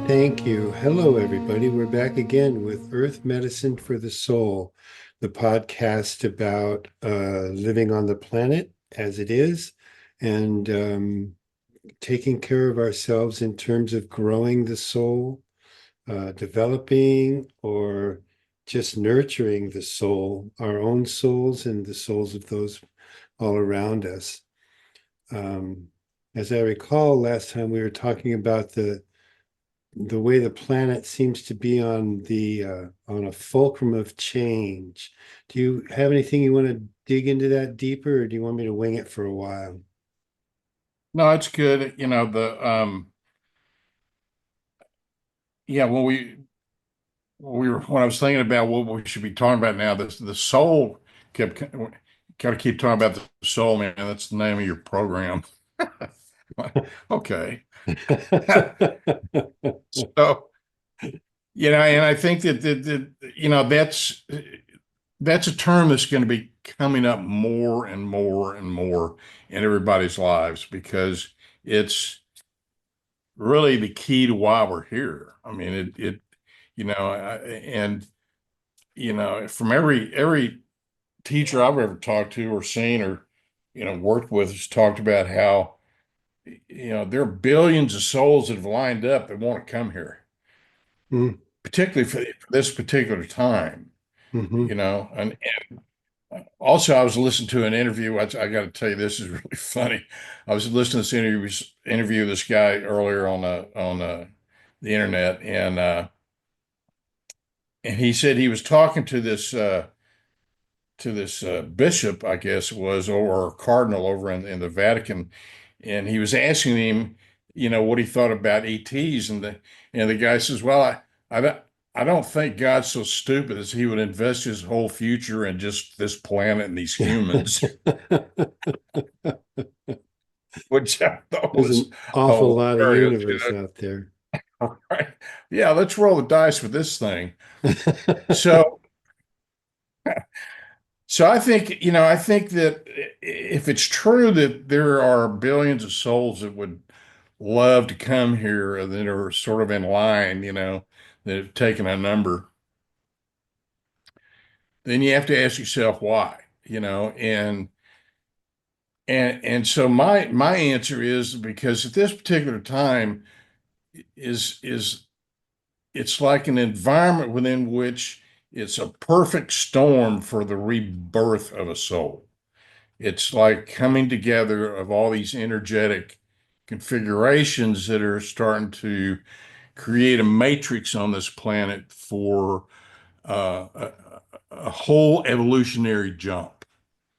Thank you. Hello, everybody. We're back again with Earth Medicine for the Soul, the podcast about living on the planet as it is and taking care of ourselves in terms of growing the soul, developing, or just nurturing the soul, our own souls and the souls of those all around us. Um, as I recall, last time we were talking about the way the planet seems to be on a fulcrum of change. Do you have anything you want to dig into that deeper, or do you want me to wing it for a while? No, it's good. Yeah, when I was thinking about what we should be talking about now, the soul kept got to keep talking about the soul, man. That's the name of your program. Okay. So, and I think that's a term that's going to be coming up more and more and more in everybody's lives because it's really the key to why we're here. I mean, and from every teacher I've ever talked to or seen or worked with has talked about how there are billions of souls that have lined up that want to come here, Mm, particularly for this particular time. mhm. And also I was listening to an interview. I got to tell you, this is really funny. I was listening to this interview of this guy earlier on the internet, and he said he was talking to this bishop, I guess it was, or cardinal over in the Vatican, and he was asking him, what he thought about ETs, and the guy says, "Well, I don't think God's so stupid as he would invest his whole future in just this planet and these humans," which I thought There's was an awful lot of hilarious. universe out there. Right? Yeah, let's roll the dice with this thing. So. So I think that if it's true that there are billions of souls that would love to come here and that are sort of in line, that have taken a number, then you have to ask yourself why, and so my answer is because at this particular time is it's like an environment within which it's a perfect storm for the rebirth of a soul. It's like coming together of all these energetic configurations that are starting to create a matrix on this planet for a whole evolutionary jump.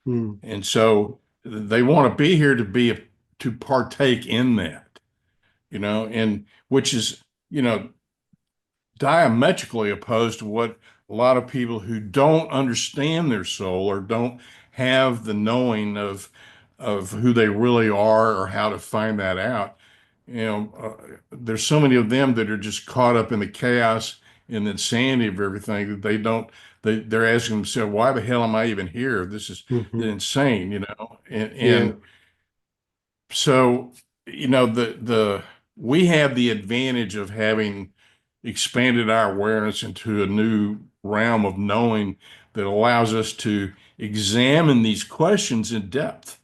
Mm, And so they want to be here to partake in that, and which is, you know, diametrically opposed to what a lot of people who don't understand their soul or don't have the knowing of who they really are or how to find that out. There's so many of them that are just caught up in the chaos and the insanity of everything that they're asking themselves, why the hell am I even here? This is mhm. insane, Yeah. and so, the we have the advantage of having expanded our awareness into a new realm of knowing that allows us to examine these questions in depth,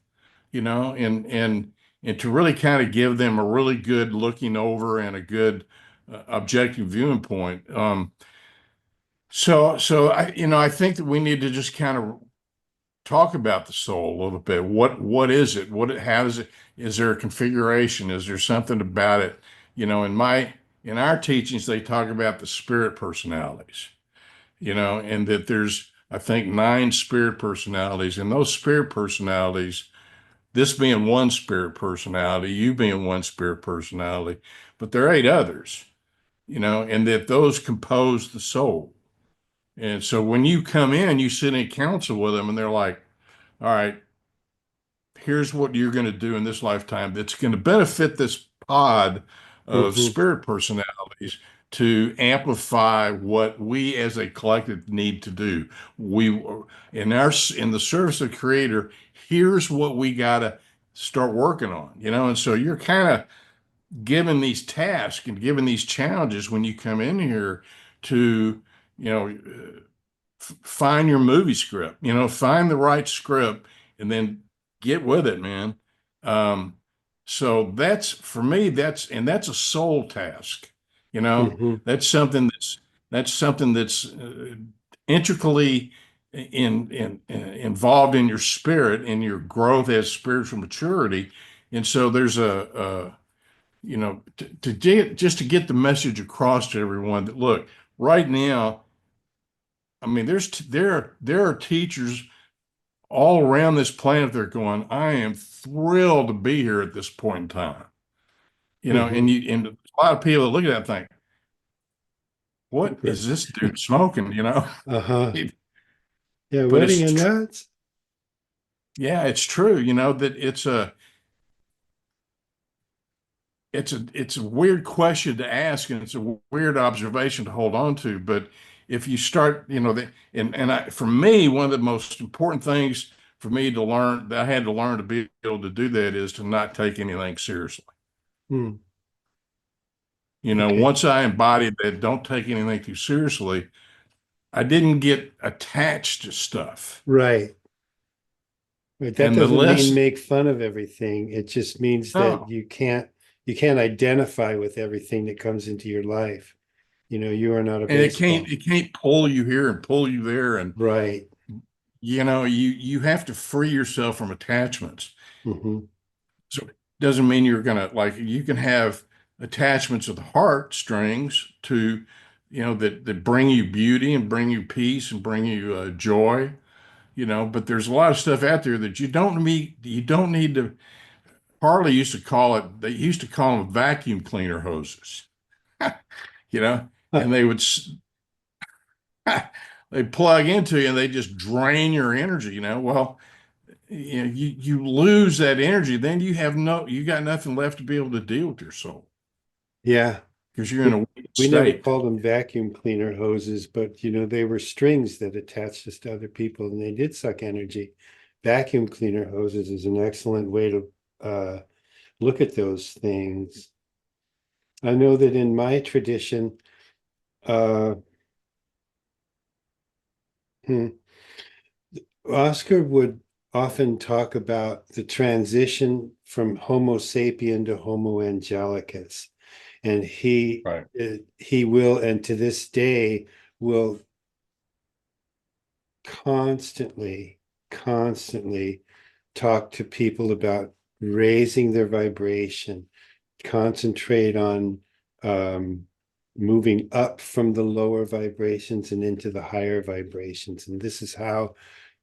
and to really kind of give them a really good looking over and a good objective viewing point. So I think that we need to just kind of talk about the soul a little bit. What is it? How does it? Is there a configuration? Is there something about it? In our teachings, they talk about the spirit personalities, and that there's, I think, nine spirit personalities, and those spirit personalities, this being one spirit personality, you being one spirit personality, but there are eight others, and that those compose the soul. And so when you come in, you sit in council with them, and they're like, all right, here's what you're going to do in this lifetime that's going to benefit this pod of Mhm. spirit personalities to amplify what we as a collective need to do. We in the service of the creator, here's what we got to start working on, and so you're kind of given these tasks and given these challenges when you come in here to, you know, find your movie script, find the right script and then get with it, man. Um, so that's for me, that's a soul task, you know, Hmm. that's something that's intricately involved in your spirit and your growth as spiritual maturity. And so there's just to get the message across to everyone that look, right now, I mean, there are teachers all around this planet that are going, I am thrilled to be here at this point in time. Hmm. And a lot of people that look at that and think, what Right. is this dude smoking? Uh-huh. It- Yeah, but what are you nuts? yeah, it's true, that it's a weird question to ask, and it's a weird observation to hold on to. But if you start, for me, one of the most important things for me to learn that I had to learn to be able to do that is to not take anything seriously. Hmm. Okay. Once I embodied that, don't take anything too seriously, I didn't get attached to stuff. Right. Right. That And the doesn't mean less, make fun of everything. It just means that no, you can't identify with everything that comes into your life. You are not a and it can't baseball. it can't pull you here and pull you there, and Right. you have to free yourself from attachments. Hmm. So it doesn't mean you're gonna like you can have attachments of the heart strings to, that bring you beauty and bring you peace and bring you joy, but there's a lot of stuff out there that you don't need to. Harley used to call it, they used to call them vacuum cleaner hoses, you know, and they plug into you and they just drain your energy. Well, you lose that energy, then you got nothing left to be able to deal with your soul Yeah. because you're in We a weak we never state. called them vacuum cleaner hoses, but they were strings that attached us to other people and they did suck energy. Vacuum cleaner hoses is an excellent way to look at those things. I know that in my tradition, uh, hmm, Oscar would often talk about the transition from Homo sapien to Homo angelicus, and Right. he will, and to this day, will constantly, constantly talk to people about raising their vibration, concentrate on um, moving up from the lower vibrations and into the higher vibrations. And this is how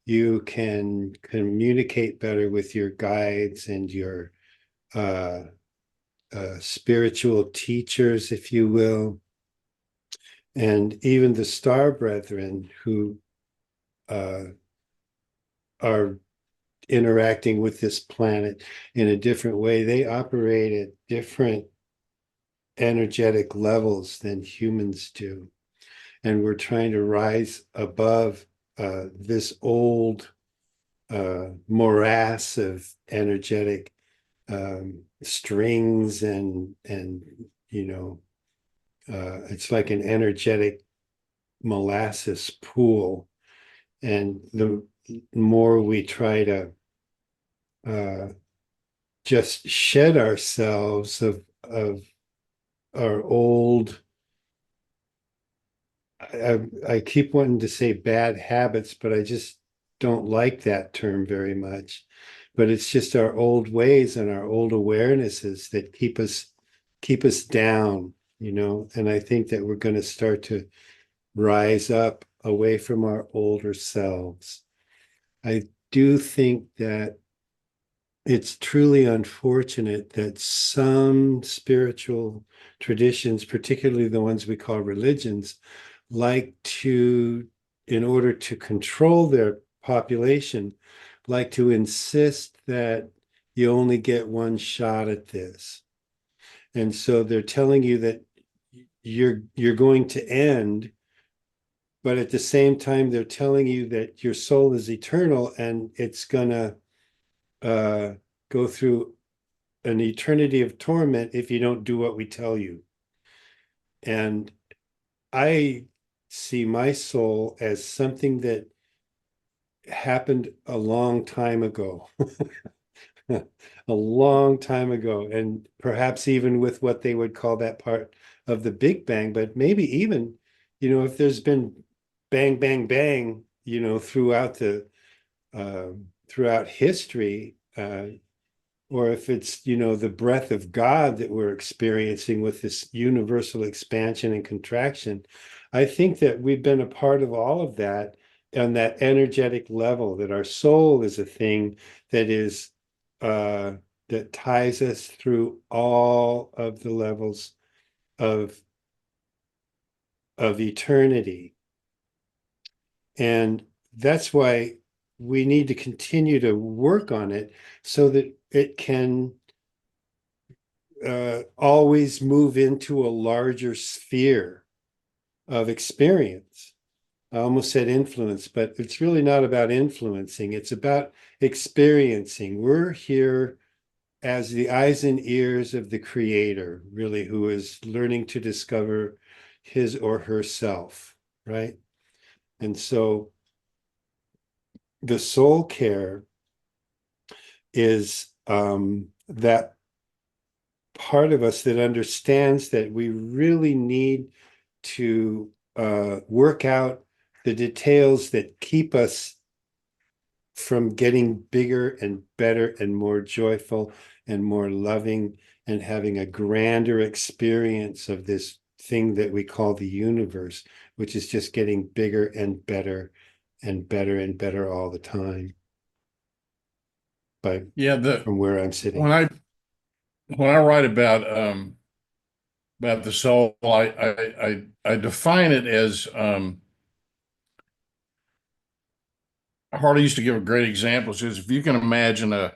you can communicate better with your guides and your uh, spiritual teachers, if you will, and even the star brethren who uh, are interacting with this planet in a different way. They operate at different energetic levels than humans do. And we're trying to rise above this old morass of energetic strings and it's like an energetic molasses pool. And the more we try to uh, just shed ourselves of our old, I keep wanting to say bad habits, but I just don't like that term very much. But it's just our old ways and our old awarenesses that keep us down, and I think that we're going to start to rise up away from our older selves. I do think that it's truly unfortunate that some spiritual traditions, particularly the ones we call religions, like to, in order to control their population, like to insist that you only get one shot at this. And so they're telling you that you're going to end, but at the same time, they're telling you that your soul is eternal and it's gonna uh, go through an eternity of torment if you don't do what we tell you. And I see my soul as something that happened a long time ago, a long time ago, and perhaps even with what they would call that part of the Big Bang, but maybe even, if there's been bang, bang, bang, throughout history, or if it's, the breath of God that we're experiencing with this universal expansion and contraction, I think that we've been a part of all of that on that energetic level, that our soul is a thing that is uh, that ties us through all of the levels of eternity. And that's why we need to continue to work on it so that it can always move into a larger sphere of experience. I almost said influence, but it's really not about influencing. It's about experiencing. We're here as the eyes and ears of the creator, really, who is learning to discover his or herself, right? And so the soul care is that part of us that understands that we really need to work out the details that keep us from getting bigger and better and more joyful and more loving and having a grander experience of this thing that we call the universe, which is just getting bigger and better and better and better all the time by Yeah, from where I'm when sitting. I write about the soul, I define it as Harley used to give a great example. Says if you can imagine a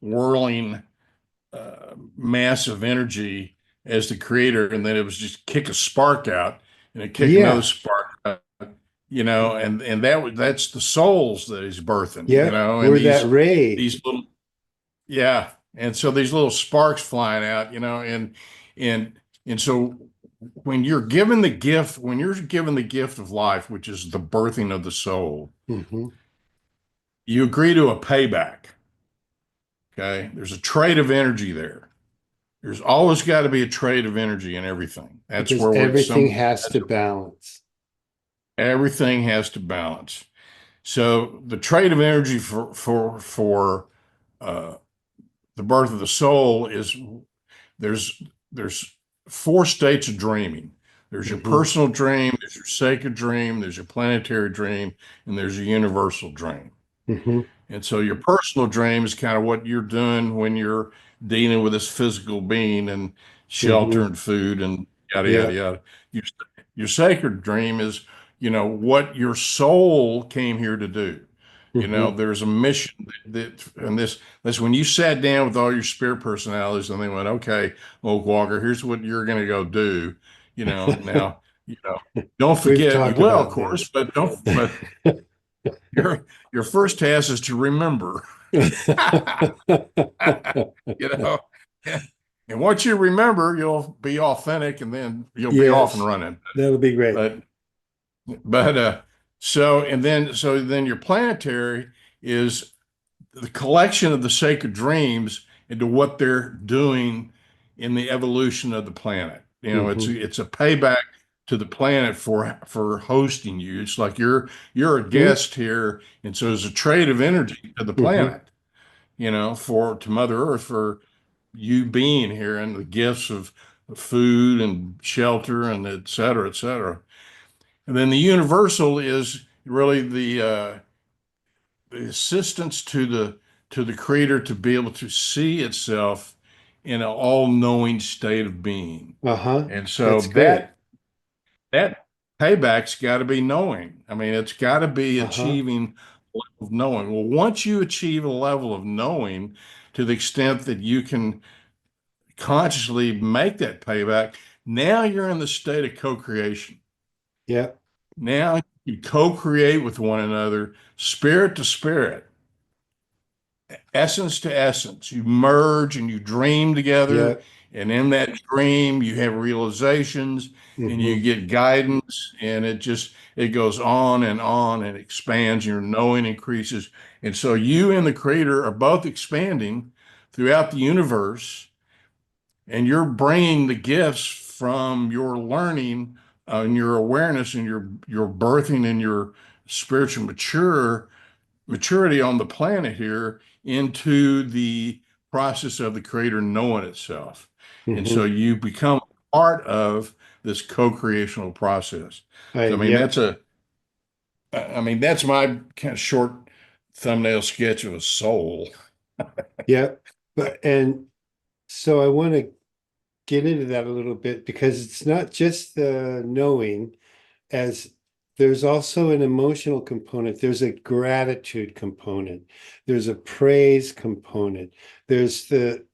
whirling mass of energy as the creator, and then it was just kick a spark out and it kick another Yeah, spark out, and that's the souls that he's birthing, yeah, and we're that ray. these little yeah, and so these little sparks flying out, and and so when you're given the gift of life, which is the birthing of the soul, Hmm. you agree to a payback. Okay, there's a trade of energy there. There's always got to be a trade of energy in everything. That's Because where we're everything has to balance. everything has to balance. So the trade of energy for uh, the birth of the soul is there's there's four states of dreaming. There's your Hmm. personal dream, there's your sacred dream, there's your planetary dream, and there's a universal dream. Hmm. And so your personal dream is kind of what you're doing when you're dealing with this physical being and shelter Hmm. and food and yada yada Yeah. yada. Your your sacred dream is, what your soul came here to do. Hmm. There's a mission and that's when you sat down with all your spirit personalities and they went, okay, Oak Walker, here's what you're going to go do. Now, you know, don't We've forget, you talked will, of about course, this. but don't, but your first task is to remember. you know. And once you remember, you'll be authentic, and then you'll be off and Yes, running. that'll be great. But but so then your planetary is the collection of the sacred dreams into what they're doing in the evolution of the planet. Hmm. It's a payback to the planet for hosting you. It's like you're a Hmm. guest here, and so there's a trade of energy to the Hmm. planet, for to Mother Earth for you being here and the gifts of food and shelter and et cetera, et cetera. And then the universal is really the assistance to the creator to be able to see itself in an all-knowing state of being. Uh-huh. And so That's great. that payback's got to be knowing. I mean, it's got to be Uh-huh. achieving a level of knowing. Well, once you achieve a level of knowing to the extent that you can consciously make that payback, now you're in the state of co-creation. Yeah. Now you co-create with one another, spirit to spirit. essence to essence. You merge and you dream together. Yeah. And in that dream, you have realizations and you Hmm. get guidance. And it goes on and expands. Your knowing increases. And so you and the creator are both expanding throughout the universe. And you're bringing the gifts from your learning and your awareness and your birthing and your spiritual maturity on the planet here into the process of the creator knowing itself. And so Hmm. you become part of this co-creational process. So Yep. I mean that's my kind of short thumbnail sketch of a soul. Yep. And so I want to get into that a little bit because it's not just the knowing, as there's also an emotional component. There's a gratitude component. There's a praise component. There's the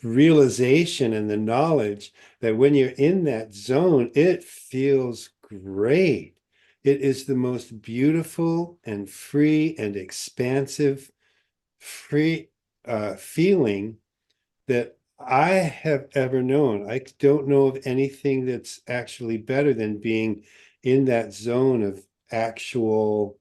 realization and the knowledge that when you're in that zone, it feels great. It is the most beautiful and free and expansive, free feeling that I have ever known. I don't know of anything that's actually better than being in that zone of actual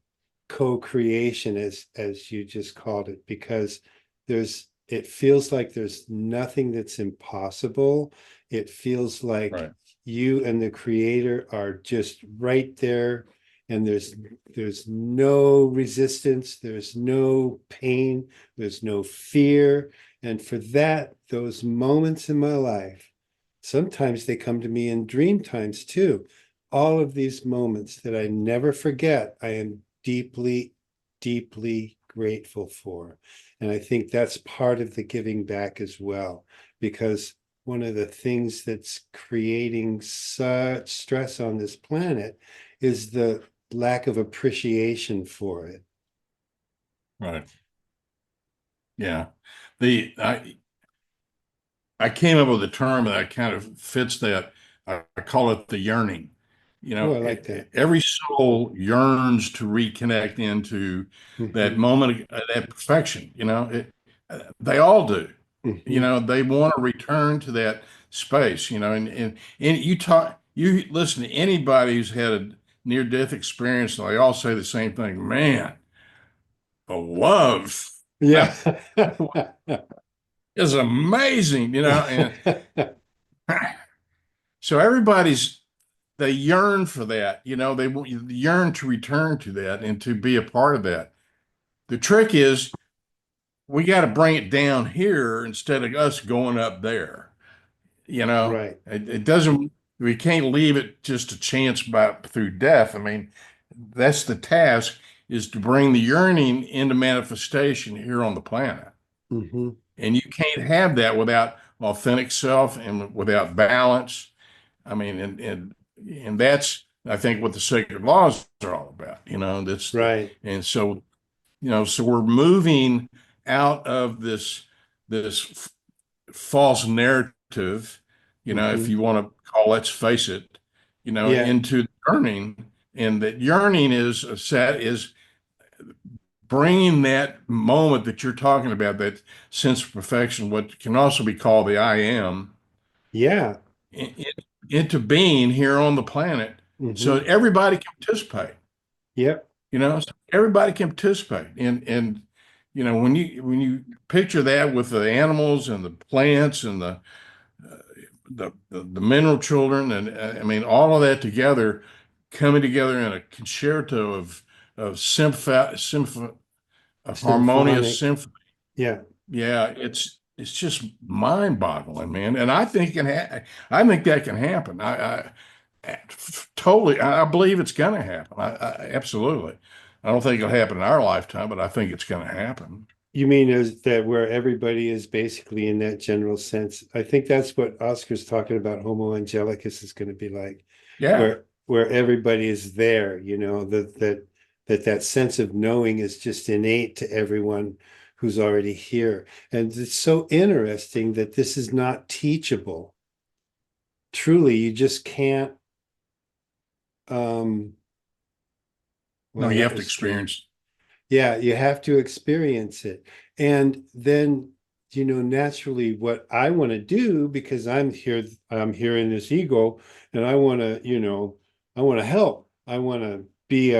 co-creation, as you just called it, because it feels like there's nothing that's impossible. It feels like Right. you and the creator are just right there, and there's no resistance, there's no pain, there's no fear. And for that, those moments in my life, sometimes they come to me in dream times too. All of these moments that I never forget, I am deeply, deeply grateful for. And I think that's part of the giving back as well, because one of the things that's creating such stress on this planet is the lack of appreciation for it. Right. Yeah. The I came up with a term that kind of fits that. I call it the yearning. You Oh, know, I like that. every soul yearns to reconnect into that Hmm. moment, that perfection. They all do. Hmm. They want to return to that space. And you listen to anybody who's had a near-death experience, and they all say the same thing. Man, the love Yeah. is amazing. And so they yearn for that. They yearn to return to that and to be a part of that. The trick is we got to bring it down here instead of us going up there. Right. It doesn't, we can't leave it just a chance by through death. I mean, that's the task is to bring the yearning into manifestation here on the planet. Hmm. And you can't have that without authentic self and without balance. I mean, and that's I think what the sacred laws are all about. Right. And so so we're moving out of this false narrative, if Hmm. you want to call, let's face it, Yeah. into yearning, and that yearning is bringing that moment that you're talking about, that sense of perfection, what can also be called the I am Yeah. in- into being here on the planet so Hmm. that everybody can participate, Yep. so everybody can participate. And when you picture that with the animals and the plants and the mineral children, and I mean, all of that together, coming together in a concerto of of harmonious Symphonic. symphony. Yeah. Yeah, it's just mind-boggling, man. And I think that can happen. Totally, I believe it's going to happen. Absolutely. I don't think it'll happen in our lifetime, but I think it's going to happen. You mean is that where everybody is basically in that general sense? I think that's what Oscar's talking about. Homo angelicus is going to be like, Yeah. where everybody is there, that sense of knowing is just innate to everyone who's already here. And it's so interesting that this is not teachable. Truly, you just can't, No, well, you that have to was strange. experience. Yeah, you have to experience it. And then, naturally what I want to do, because I'm here in this ego, and I want to, I want to help. I want to be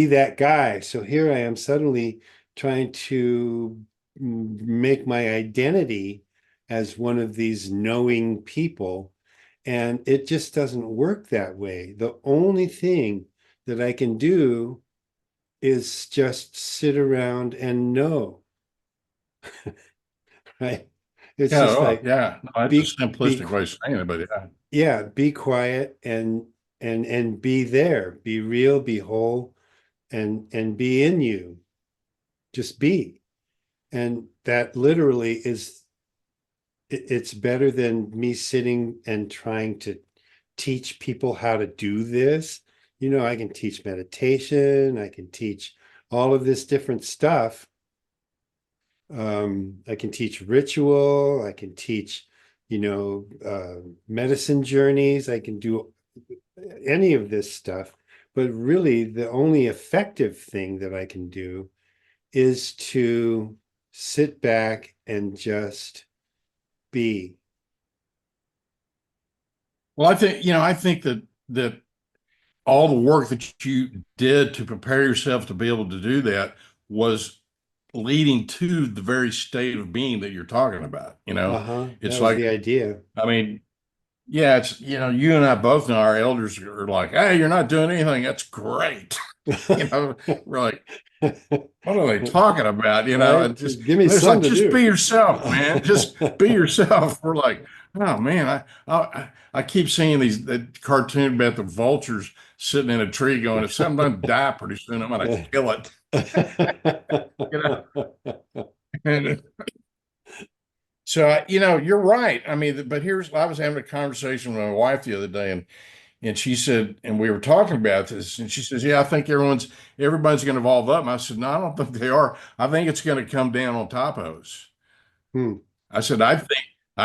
that guy. So here I am suddenly trying to make my identity as one of these knowing people. And it just doesn't work that way. The only thing that I can do is just sit around and know, right? It's Yeah, just oh, like yeah. No, that's a be simplistic way of saying it, but yeah. yeah, be quiet and be there, be real, be whole, and be in you. Just be. And that literally is it's better than me sitting and trying to teach people how to do this. I can teach meditation, I can teach all of this different stuff. I can teach ritual. I can teach, medicine journeys. I can do any of this stuff. But really, the only effective thing that I can do is to sit back and just be. Well, I think that all the work that you did to prepare yourself to be able to do that was leading to the very state of being that you're talking about. Uh-huh. That It's was like, the idea. I mean, yeah, you and I both know our elders are like, hey, you're not doing anything. That's great. We're like, what are they talking about? Right? And just, Give me and it's like, something to just be do. yourself, man. Just be yourself. We're like, oh man, I keep seeing that cartoon about the vultures sitting in a tree going, if something doesn't die pretty soon, I'm gonna kill it. You know, and so you're right. I mean, but I was having a conversation with my wife the other day, and she said, and we were talking about this, and she says, "Yeah, I think everybody's going to evolve up." And I said, "No, I don't think they are. I think it's going to come down on top of us." Hmm. I said, "I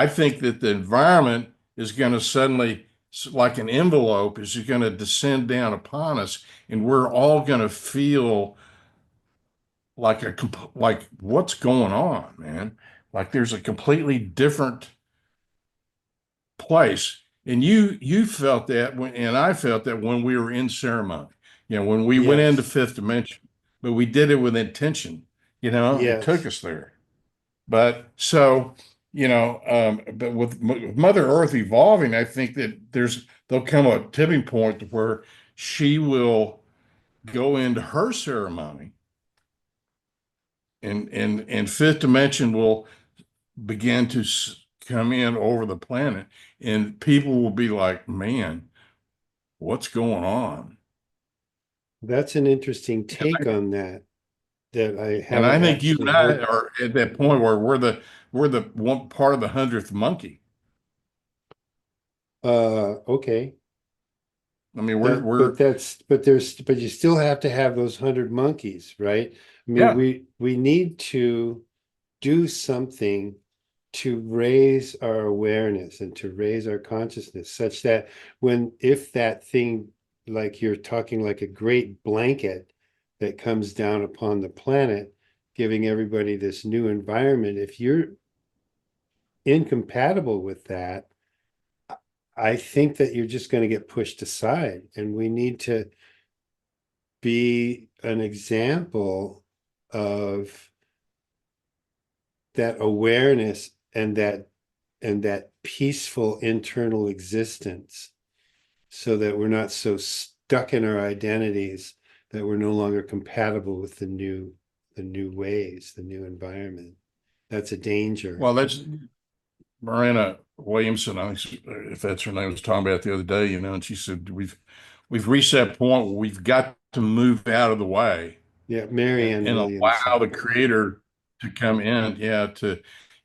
think that the environment is going to suddenly, like an envelope, is going to descend down upon us, and we're all going to feel like what's going on, man? Like there's a completely different place." And you felt that and I felt that when we were in ceremony, when we went into Yes. fifth dimension, but we did it with intention, it took Yes. us there. But so, but with Mother Earth evolving, I think that there'll come a tipping point where she will go into her ceremony and fifth dimension will begin to come in over the planet and people will be like, man, what's going on? That's an interesting And take I, on that I and haven't I think you actually and I heard. are at that point where we're the one part of the 100th monkey. Okay. I mean, we're That, but we're that's, but you still have to have those 100 monkeys, right? I mean, yeah. we need to do something to raise our awareness and to raise our consciousness such that if that thing, like you're talking like a great blanket that comes down upon the planet, giving everybody this new environment, if you're incompatible with that, I think that you're just going to get pushed aside, and we need to be an example of that awareness and that peaceful internal existence, so that we're not so stuck in our identities that we're no longer compatible with the new ways, the new environment. That's a danger. Well, that's Miranda Williamson, I think, if that's her name, was talking about the other day, and she said we've reached that point where we've got to move out of the way Yeah, and, Marianne and allow Williamson. the creator to come in. Yeah,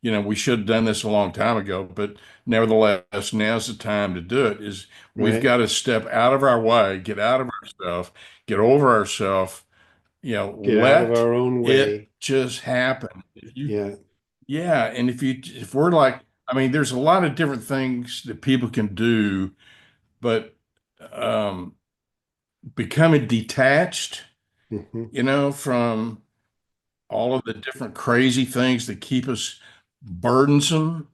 we should have done this a long time ago, but nevertheless, now's the time to do it. We've Right? got to step out of our way, get out of ourselves, get over ourselves, Get out of let our own it way. just happen. If you Yeah. Yeah, and if we're like, I mean, there's a lot of different things that people can do, but um, becoming detached Hmm. from all of the different crazy things that keep us burdensome.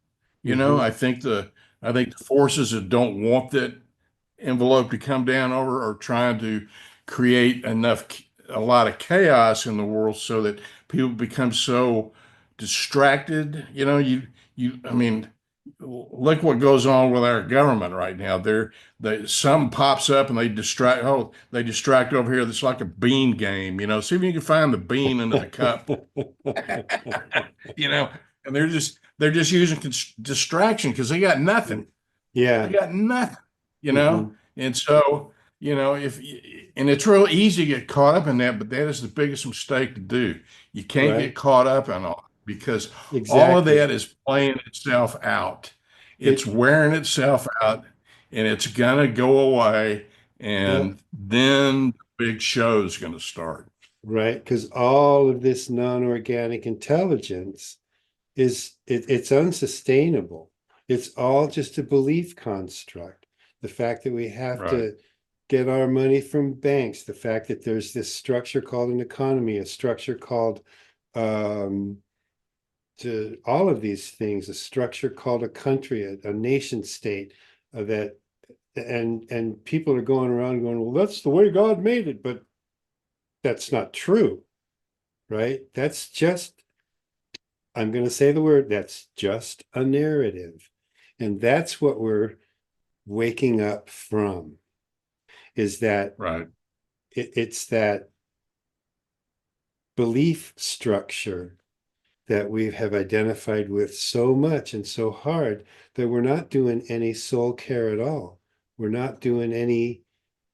Hmm. I think the forces that don't want that envelope to come down over are trying to create a lot of chaos in the world so that people become so distracted. I mean, look what goes on with our government right now. Something pops up and they distract over here. It's like a bean game. See if you can find the bean under the cup. you know, and they're just using distraction because they got nothing. They Yeah. got nothing, you know? Hmm. And so, if and it's real easy to get caught up in that, but that is the biggest mistake to do. You can't get Right. caught up in all because all of Exactly. that is playing itself out. It's It, wearing itself out and it's gonna go away. yeah, And then the big show is gonna start. right. Because all of this non-organic intelligence it's unsustainable. It's all just a belief construct. The fact that we have Right, to get our money from banks, the fact that there's this structure called an economy, a structure called um, to all of these things, a structure called a country, a nation state, that and people are going around going, well, that's the way God made it, but that's not true, right? That's just, I'm going to say the word, that's just a narrative. And that's what we're waking up from, is that right. it's that belief structure that we have identified with so much and so hard that we're not doing any soul care at all. We're not doing any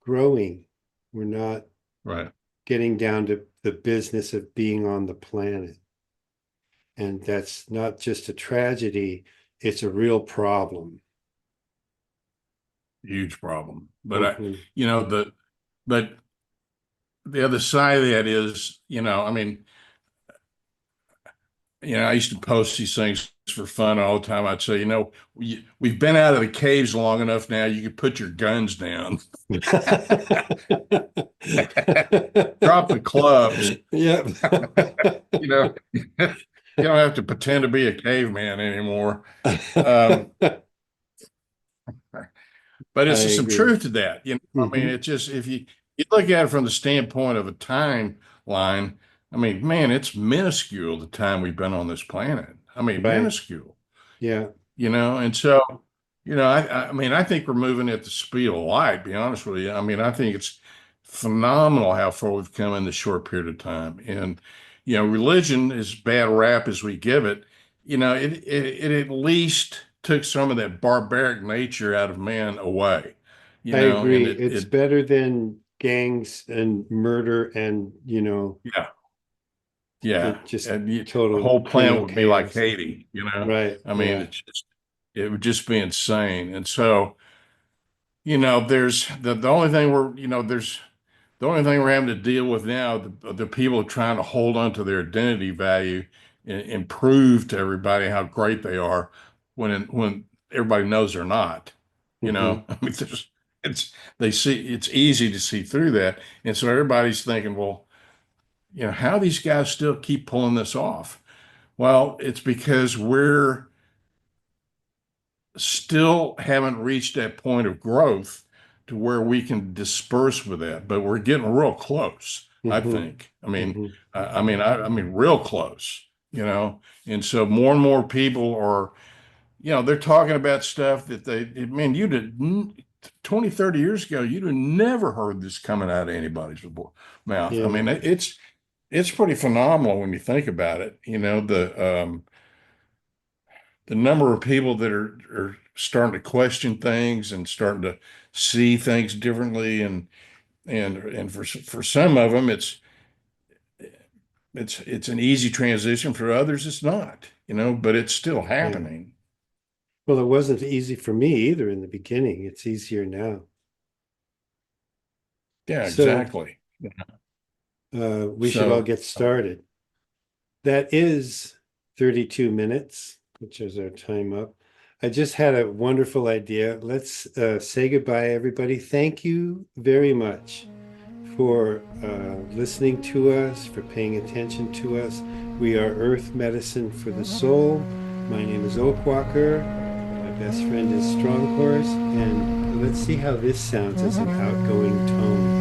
growing. We're not Right. getting down to the business of being on the planet. And that's not just a tragedy, it's a real problem. Huge problem. But Mhm. but the other side of that is, I mean, I used to post these things for fun all the time. I'd say, we've been out of the caves long enough now. You could put your guns down, drop the clubs. Yep. You don't have to pretend to be a caveman anymore. Um, but I it's just some agree. truth to that. I mean, Hmm. it's just if you look at it from the standpoint of a timeline, I mean, man, it's minuscule the time we've been on this planet. I mean, Right. minuscule. Yeah. And so, I mean, I think we're moving at the speed of light, to be honest with you. I mean, I think it's phenomenal how far we've come in this short period of time. And, religion, as bad rap as we give it, it at least took some of that barbaric nature out of man away, I and agree. it, It's it, better than gangs and murder and, yeah, yeah. just And the total whole planet criminal would be like chaos. Haiti. Right. I mean, Yeah. it would just be insane. And so, there's the only thing the only thing we're having to deal with now, the people trying to hold on to their identity value and prove to everybody how great they are when everybody knows they're not. Hmm. I mean, it's easy to see through that. And so everybody's thinking, well, how these guys still keep pulling this off? Well, it's because we're still haven't reached that point of growth to where we can disperse with that, but we're getting real close, I Hmm. think. I mean, Hmm. I mean, real close, and so more and more people are, they're talking about stuff that man, 20, 30 years ago, you'd have never heard this coming out of anybody's mouth. I Yeah. mean, it's pretty phenomenal when you think about it. The number of people that are starting to question things and starting to see things differently, and for some of them it's an easy transition, for others it's not, but it's still Yeah. happening. Well, it wasn't easy for me either in the beginning. It's easier now. Yeah, So exactly. we should all So get started. That is 32 minutes, which is our time up. I just had a wonderful idea. Let's say goodbye, everybody. Thank you very much for listening to us, for paying attention to us. We are Earth Medicine for the Soul. My name is Oakwalker. My best friend is Stronghorse. And let's see how this sounds as an outgoing tone.